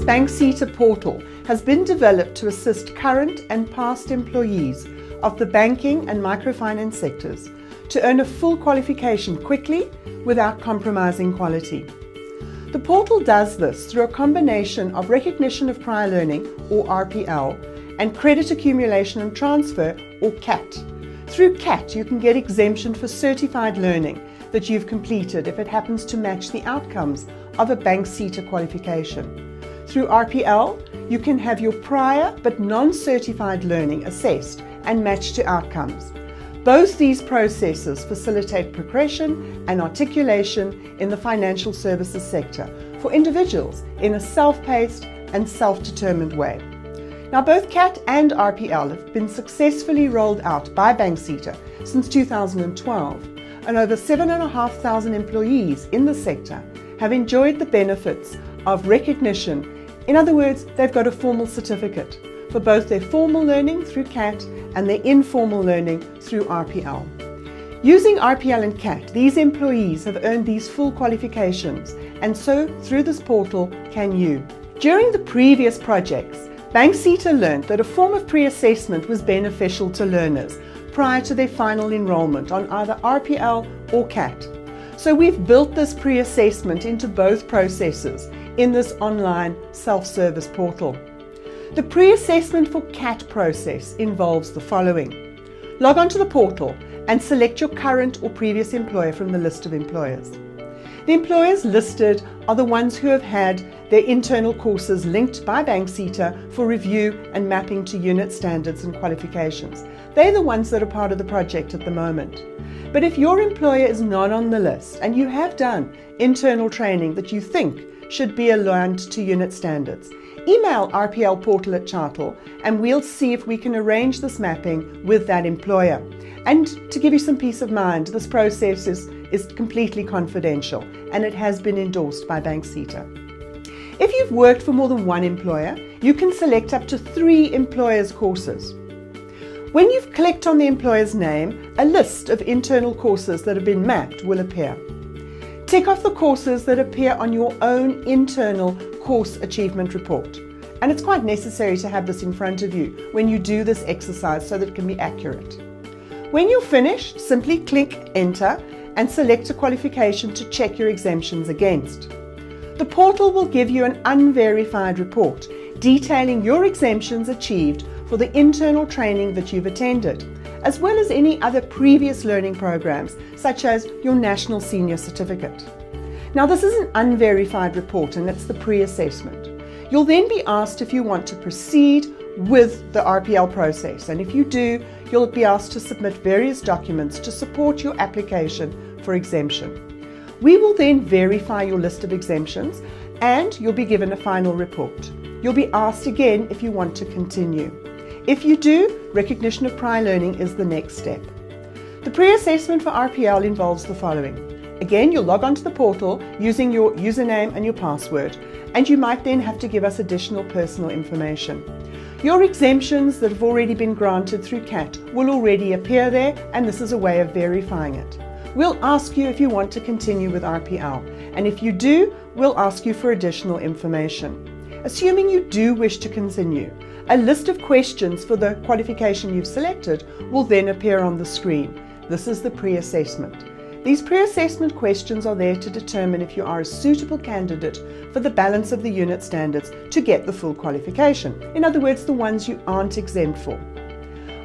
BANKSETA portal has been developed to assist current and past employees of the banking and microfinance sectors to earn a full qualification quickly without compromising quality. The portal does this through a combination of recognition of prior learning, or RPL, and credit accumulation and transfer, or CAT. Through CAT, you can get exemption for certified learning that you've completed if it happens to match the outcomes of a BANKSETA qualification. Through RPL, you can have your prior but non-certified learning assessed and matched to outcomes. Both these processes facilitate progression and articulation in the financial services sector for individuals in a self-paced and self-determined way. Now, both CAT and RPL have been successfully rolled out by BANKSETA since 2012, and over 7,500 employees in the sector have enjoyed the benefits of recognition. In other words, they've got a formal certificate for both their formal learning through CAT and their informal learning through RPL. Using RPL and CAT, these employees have earned these full qualifications, and so through this portal can you. During the previous projects, BANKSETA learned that a form of pre-assessment was beneficial to learners prior to their final enrollment on either RPL or CAT. So we've built this pre-assessment into both processes in this online self-service portal. The pre-assessment for CAT process involves the following. Log on to the portal and select your current or previous employer from the list of employers. The employers listed are the ones who have had their internal courses linked by BANKSETA for review and mapping to unit standards and qualifications. They're the ones that are part of the project at the moment. But if your employer is not on the list and you have done internal training that you think should be aligned to unit standards, email RPL portal at Chartle and we'll see if we can arrange this mapping with that employer. And to give you some peace of mind, this process is completely confidential and it has been endorsed by BANKSETA. If you've worked for more than one employer, you can select up to 3 employers' courses. When you've clicked on the employer's name, a list of internal courses that have been mapped will appear. Tick off the courses that appear on your own internal course achievement report. And it's quite necessary to have this in front of you when you do this exercise so that it can be accurate. When you're finished, simply click Enter and select a qualification to check your exemptions against. The portal will give you an unverified report detailing your exemptions achieved for the internal training that you've attended, as well as any other previous learning programs, such as your National Senior Certificate. Now, this is an unverified report and it's the pre-assessment. You'll then be asked if you want to proceed with the RPL process, and if you do, you'll be asked to submit various documents to support your application for exemption. We will then verify your list of exemptions and you'll be given a final report. You'll be asked again if you want to continue. If you do, recognition of prior learning is the next step. The pre-assessment for RPL involves the following. Again, you'll log onto the portal using your username and your password, and you might then have to give us additional personal information. Your exemptions that have already been granted through CAT will already appear there, and this is a way of verifying it. We'll ask you if you want to continue with RPL, and if you do, we'll ask you for additional information. Assuming you do wish to continue, a list of questions for the qualification you've selected will then appear on the screen. This is the pre-assessment. These pre-assessment questions are there to determine if you are a suitable candidate for the balance of the unit standards to get the full qualification. In other words, the ones you aren't exempt for.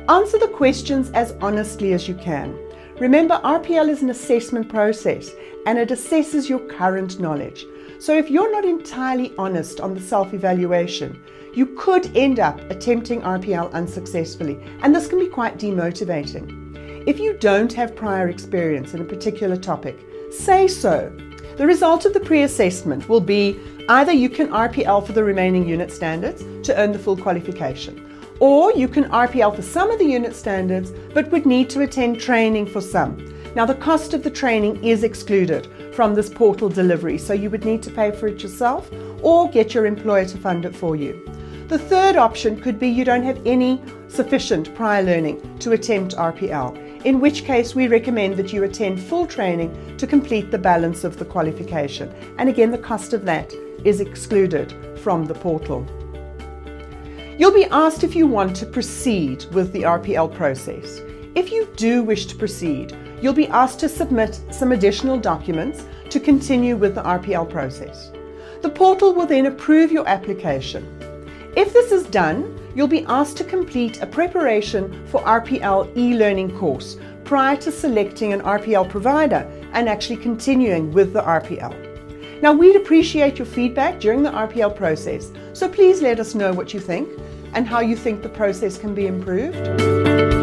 Answer the questions as honestly as you can. Remember, RPL is an assessment process and it assesses your current knowledge. So if you're not entirely honest on the self-evaluation, you could end up attempting RPL unsuccessfully, and this can be quite demotivating. If you don't have prior experience in a particular topic, say so. The result of the pre-assessment will be either you can RPL for the remaining unit standards to earn the full qualification, or you can RPL for some of the unit standards but would need to attend training for some. Now, the cost of the training is excluded from this portal delivery, so you would need to pay for it yourself or get your employer to fund it for you. The third option could be you don't have any sufficient prior learning to attempt RPL, in which case we recommend that you attend full training to complete the balance of the qualification. And again, the cost of that is excluded from the portal. You'll be asked if you want to proceed with the RPL process. If you do wish to proceed, you'll be asked to submit some additional documents to continue with the RPL process. The portal will then approve your application. If this is done, you'll be asked to complete a preparation for RPL e-learning course prior to selecting an RPL provider and actually continuing with the RPL. Now, we'd appreciate your feedback during the RPL process, so please let us know what you think and how you think the process can be improved.